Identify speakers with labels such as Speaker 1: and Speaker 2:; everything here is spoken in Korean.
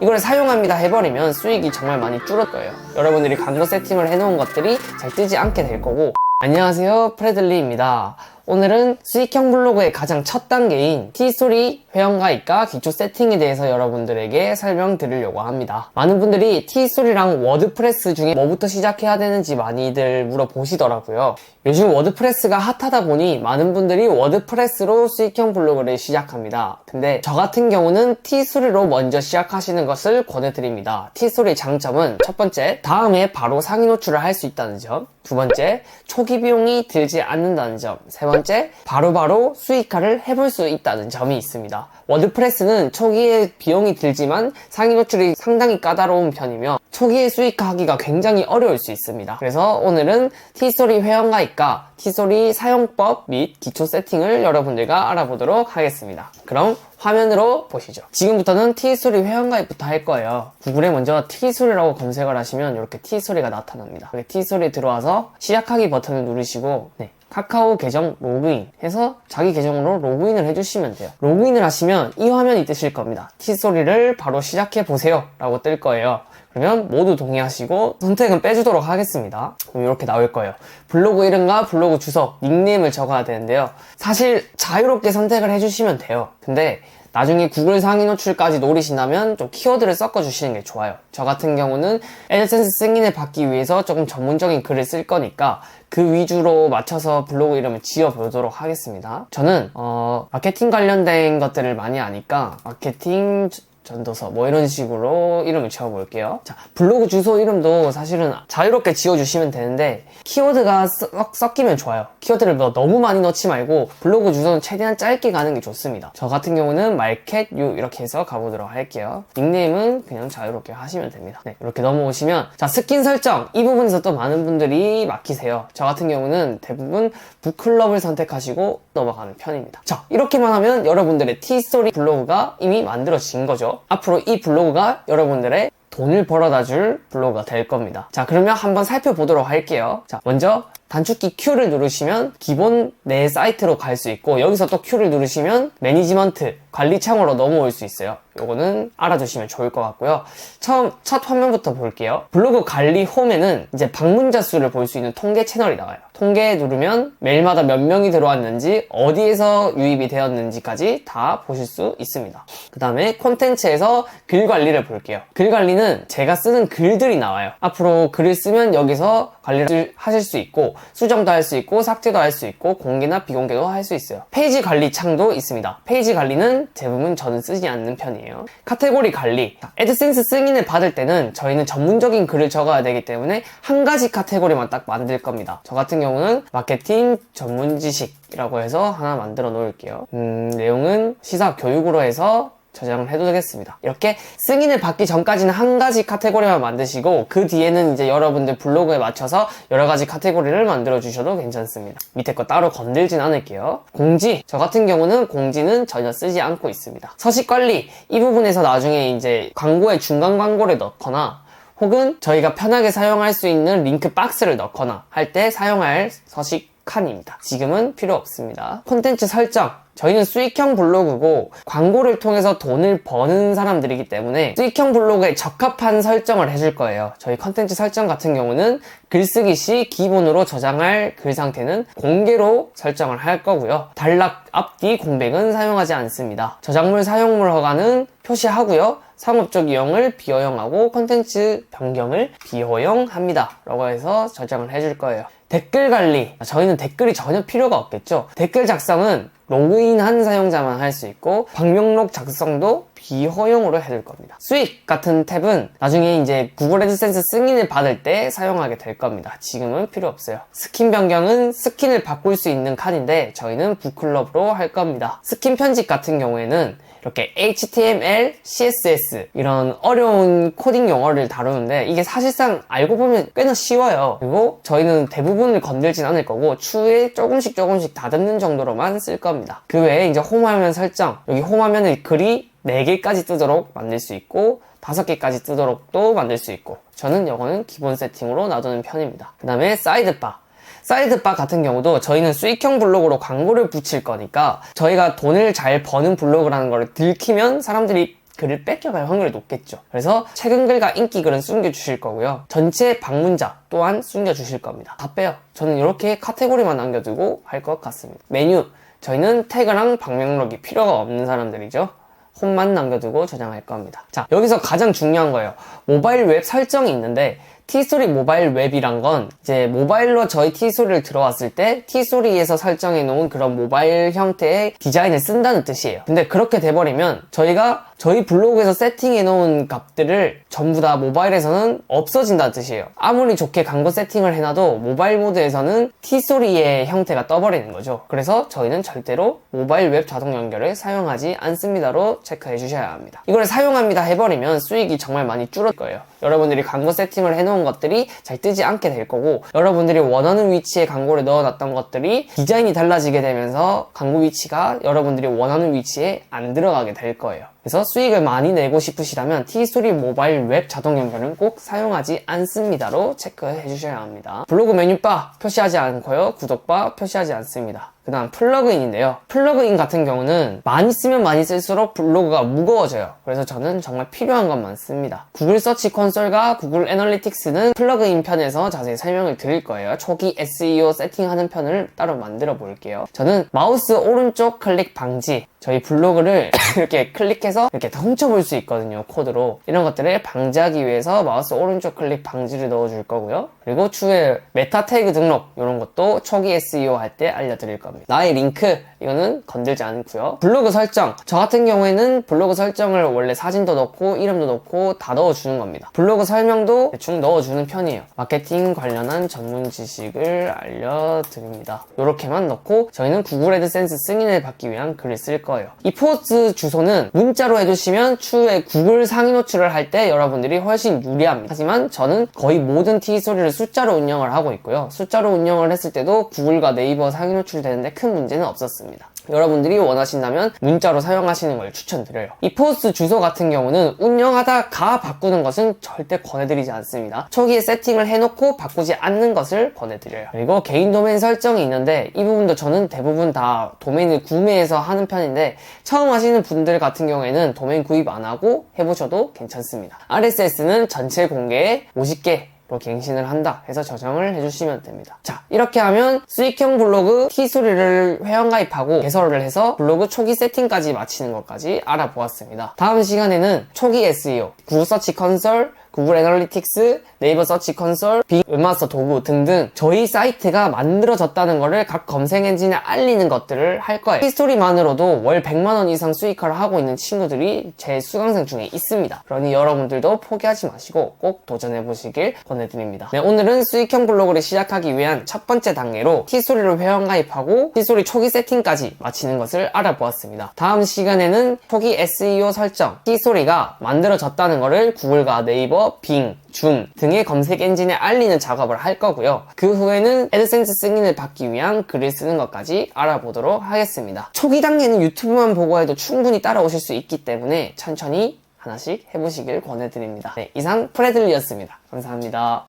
Speaker 1: 이걸 사용합니다 해버리면 수익이 정말 많이 줄을 거예요. 여러분들이 광고 세팅을 해놓은 것들이 잘 뜨지 않게 될 거고. 안녕하세요, 프레들리입니다. 오늘은 수익형 블로그의 가장 첫 단계인 티스토리 회원가입과 기초 세팅에 대해서 여러분들에게 설명드리려고 합니다. 많은 분들이 티스토리랑 워드프레스 중에 뭐부터 시작해야 되는지 많이들 물어보시더라고요. 요즘 워드프레스가 핫하다 보니 많은 분들이 워드프레스로 수익형 블로그를 시작합니다. 근데 저 같은 경우는 티스토리로 먼저 시작하시는 것을 권해드립니다. 티스토리의 장점은 첫 번째, 다음에 바로 상위 노출을 할 수 있다는 점. 두 번째, 초기 비용이 들지 않는다는 점. 세 번째, 바로바로 수익화를 해볼 수 있다는 점이 있습니다. 워드프레스는 초기에 비용이 들지만 상위 노출이 상당히 까다로운 편이며 초기에 수익화하기가 굉장히 어려울 수 있습니다. 그래서 오늘은 티스토리 회원가입과 티스토리 사용법 및 기초 세팅을 여러분들과 알아보도록 하겠습니다. 그럼 화면으로 보시죠. 지금부터는 티스토리 회원가입부터 할 거예요. 구글에 먼저 티스토리라고 검색을 하시면 이렇게 티스토리가 나타납니다. 티스토리에 들어와서 시작하기 버튼을 누르시고 카카오 계정 로그인 해서 자기 계정으로 로그인을 해주시면 돼요. 로그인을 하시면 이 화면이 뜨실 겁니다. 티스토리를 바로 시작해보세요 라고 뜰 거예요. 그러면 모두 동의하시고 선택은 빼주도록 하겠습니다. 그럼 이렇게 나올 거예요. 블로그 이름과 블로그 주소, 닉네임을 적어야 되는데요. 사실 자유롭게 선택을 해주시면 돼요. 근데 나중에 구글 상위 노출까지 노리신다면 좀 키워드를 섞어주시는 게 좋아요. 저 같은 경우는 애드센스 승인을 받기 위해서 조금 전문적인 글을 쓸 거니까 그 위주로 맞춰서 블로그 이름을 지어보도록 하겠습니다. 저는 마케팅 관련된 것들을 많이 아니까 마케팅 전도서 뭐 이런 식으로 이름을 지어볼게요. 자, 블로그 주소 이름도 사실은 자유롭게 지어주시면 되는데 키워드가 섞이면 좋아요. 키워드를 너무 많이 넣지 말고 블로그 주소는 최대한 짧게 가는 게 좋습니다. 저 같은 경우는 말켓 유 이렇게 해서 가보도록 할게요. 닉네임은 그냥 자유롭게 하시면 됩니다. 이렇게 넘어오시면 자, 스킨 설정 이 부분에서 또 많은 분들이 막히세요. 저 같은 경우는 대부분 북클럽을 선택하시고 넘어가는 편입니다. 자, 이렇게만 하면 여러분들의 티스토리 블로그가 이미 만들어진 거죠. 앞으로 이 블로그가 여러분들의 돈을 벌어다 줄 블로그가 될 겁니다. 자, 그러면 한번 살펴보도록 할게요. 자, 먼저 단축키 Q를 누르시면 기본 내 사이트로 갈 수 있고 여기서 또 Q를 누르시면 매니지먼트 관리창으로 넘어올 수 있어요. 요거는 알아두시면 좋을 것 같고요. 첫 화면부터 볼게요. 블로그 관리 홈에는 이제 방문자 수를 볼 수 있는 통계 채널이 나와요. 통계 누르면 매일마다 몇 명이 들어왔는지 어디에서 유입이 되었는지까지 다 보실 수 있습니다. 그 다음에 콘텐츠에서 글 관리를 볼게요. 글 관리는 제가 쓰는 글들이 나와요. 앞으로 글을 쓰면 여기서 관리를 하실 수 있고 수정도 할 수 있고 삭제도 할 수 있고 공개나 비공개도 할 수 있어요. 페이지 관리 창도 있습니다. 페이지 관리는 대부분 저는 쓰지 않는 편이에요. 카테고리 관리, 애드센스 승인을 받을 때는 저희는 전문적인 글을 적어야 되기 때문에 한 가지 카테고리만 딱 만들 겁니다. 저 같은 경우는 마케팅 전문 지식이라고 해서 하나 만들어 놓을게요. 내용은 시사 교육으로 해서 저장을 해도 되겠습니다. 이렇게 승인을 받기 전까지는 한 가지 카테고리만 만드시고 그 뒤에는 이제 여러분들 블로그에 맞춰서 여러 가지 카테고리를 만들어 주셔도 괜찮습니다. 밑에 거 따로 건들진 않을게요. 공지, 저 같은 경우는 공지는 전혀 쓰지 않고 있습니다. 서식 관리, 이 부분에서 나중에 이제 광고에 중간 광고를 넣거나 혹은 저희가 편하게 사용할 수 있는 링크 박스를 넣거나 할 때 사용할 서식 칸입니다. 지금은 필요 없습니다. 콘텐츠 설정, 저희는 수익형 블로그고 광고를 통해서 돈을 버는 사람들이기 때문에 수익형 블로그에 적합한 설정을 해줄 거예요. 저희 컨텐츠 설정 같은 경우는 글쓰기 시 기본으로 저장할 글 상태는 공개로 설정을 할 거고요. 단락 앞뒤 공백은 사용하지 않습니다. 저작물 사용물 허가는 표시하고요. 상업적 이용을 비허용하고 컨텐츠 변경을 비허용합니다 라고 해서 저장을 해줄 거예요. 댓글 관리, 저희는 댓글이 전혀 필요가 없겠죠. 댓글 작성은 로그인한 사용자만 할 수 있고 방명록 작성도 비허용으로 해둘 겁니다. 수익 같은 탭은 나중에 이제 구글 애드센스 승인을 받을 때 사용하게 될 겁니다. 지금은 필요 없어요. 스킨 변경은 스킨을 바꿀 수 있는 칸인데 저희는 북클럽으로 할 겁니다. 스킨 편집 같은 경우에는 이렇게 HTML, CSS 이런 어려운 코딩 용어를 다루는데 이게 사실상 알고 보면 꽤나 쉬워요. 그리고 저희는 대부분을 건들진 않을 거고 추후에 조금씩 다듬는 정도로만 쓸 겁니다. 그 외에 이제 홈화면 설정, 여기 홈화면의 글이 4개까지 뜨도록 만들 수 있고 5개까지 뜨도록도 만들 수 있고 저는 이거는 기본 세팅으로 놔두는 편입니다. 그 다음에 사이드바, 사이드바 같은 경우도 저희는 수익형 블로그로 광고를 붙일 거니까 저희가 돈을 잘 버는 블로그라는 걸 들키면 사람들이 글을 뺏겨갈 확률이 높겠죠. 그래서 최근 글과 인기 글은 숨겨주실 거고요. 전체 방문자 또한 숨겨주실 겁니다. 다 빼요. 저는 이렇게 카테고리만 남겨두고 할 것 같습니다. 메뉴, 저희는 태그랑 방명록이 필요가 없는 사람들이죠. 홈만 남겨두고 저장할 겁니다. 자, 여기서 가장 중요한 거예요. 모바일 웹 설정이 있는데 티스토리 모바일 웹이란 건 이제 모바일로 저희 티스토리를 들어왔을 때 티스토리에서 설정해 놓은 그런 모바일 형태의 디자인을 쓴다는 뜻이에요. 근데 그렇게 돼버리면 저희가 저희 블로그에서 세팅해 놓은 값들을 전부 다 모바일에서는 없어진다는 뜻이에요. 아무리 좋게 광고 세팅을 해놔도 모바일 모드에서는 티스토리의 형태가 떠버리는 거죠. 그래서 저희는 절대로 모바일 웹 자동 연결을 사용하지 않습니다로 체크해 주셔야 합니다. 이걸 사용합니다 해버리면 수익이 정말 많이 줄을 거예요. 여러분들이 광고 세팅을 해놓은 것들이 잘 뜨지 않게 될 거고, 여러분들이 원하는 위치에 광고를 넣어놨던 것들이 디자인이 달라지게 되면서 광고 위치가 여러분들이 원하는 위치에 안 들어가게 될 거예요. 그래서 수익을 많이 내고 싶으시다면 티스토리 모바일 웹 자동 연결은 꼭 사용하지 않습니다로 체크해 주셔야 합니다. 블로그 메뉴바 표시하지 않고요. 구독바 표시하지 않습니다. 그 다음 플러그인인데요. 플러그인 같은 경우는 많이 쓰면 많이 쓸수록 블로그가 무거워져요. 그래서 저는 정말 필요한 것만 씁니다. 구글 서치 콘솔과 구글 애널리틱스는 플러그인 편에서 자세히 설명을 드릴 거예요. 초기 SEO 세팅하는 편을 따로 만들어 볼게요. 저는 마우스 오른쪽 클릭 방지, 저희 블로그를 이렇게 클릭해서 이렇게 훔쳐볼 수 있거든요. 코드로. 이런 것들을 방지하기 위해서 마우스 오른쪽 클릭 방지를 넣어줄 거고요. 그리고 추후에 메타 태그 등록, 이런 것도 초기 SEO 할 때 알려드릴 겁니다. 나의 링크, 이거는 건들지 않고요. 블로그 설정, 저 같은 경우에는 블로그 설정을 원래 사진도 넣고 이름도 넣고 다 넣어주는 겁니다. 블로그 설명도 대충 넣어주는 편이에요. 마케팅 관련한 전문 지식을 알려드립니다. 이렇게만 넣고 저희는 구글 애드센스 승인을 받기 위한 글을 쓸 거예요. 이 포스트 주소는 문자로 해주시면 추후에 구글 상위 노출을 할 때 여러분들이 훨씬 유리합니다. 하지만 저는 거의 모든 티스토리를 숫자로 운영을 하고 있고요. 숫자로 운영을 했을 때도 구글과 네이버 상위 노출되는데 큰 문제는 없었습니다. 여러분들이 원하신다면 문자로 사용하시는 걸 추천드려요. 이 포스트 주소 같은 경우는 운영하다가 바꾸는 것은 절대 권해드리지 않습니다. 초기에 세팅을 해놓고 바꾸지 않는 것을 권해드려요. 그리고 개인 도메인 설정이 있는데 이 부분도 저는 대부분 다 도메인을 구매해서 하는 편인데 처음 하시는 분들 같은 경우에는 도메인 구입 안 하고 해보셔도 괜찮습니다. RSS는 전체 공개에 50개 갱신을 한다 해서 저장을 해주시면 됩니다. 자, 이렇게 하면 수익형 블로그 티스토리를 회원가입하고 개설을 해서 블로그 초기 세팅까지 마치는 것까지 알아보았습니다. 다음 시간에는 초기 SEO, 구글 서치 컨솔, 구글 애널리틱스, 네이버 서치 컨솔, 빅 웹마스터 도구 등등 저희 사이트가 만들어졌다는 거를 각 검색 엔진에 알리는 것들을 할 거예요. 히스토리만으로도 월 100만원 이상 수익화를 하고 있는 친구들이 제 수강생 중에 있습니다. 그러니 여러분들도 포기하지 마시고 꼭 도전해보시길 권해드립니다. 네, 오늘은 수익형 블로그를 시작하기 위한 첫 번째 단계로 티스토리를 회원가입하고 티스토리 초기 세팅까지 마치는 것을 알아보았습니다. 다음 시간에는 초기 SEO 설정, 티스토리가 만들어졌다는 거를 구글과 네이버, 빙, 줌 등의 검색 엔진에 알리는 작업을 할 거고요. 그 후에는 애드센스 승인을 받기 위한 글을 쓰는 것까지 알아보도록 하겠습니다. 초기 단계는 유튜브만 보고 해도 충분히 따라오실 수 있기 때문에 천천히 하나씩 해보시길 권해드립니다. 네, 이상 프레들리였습니다. 감사합니다.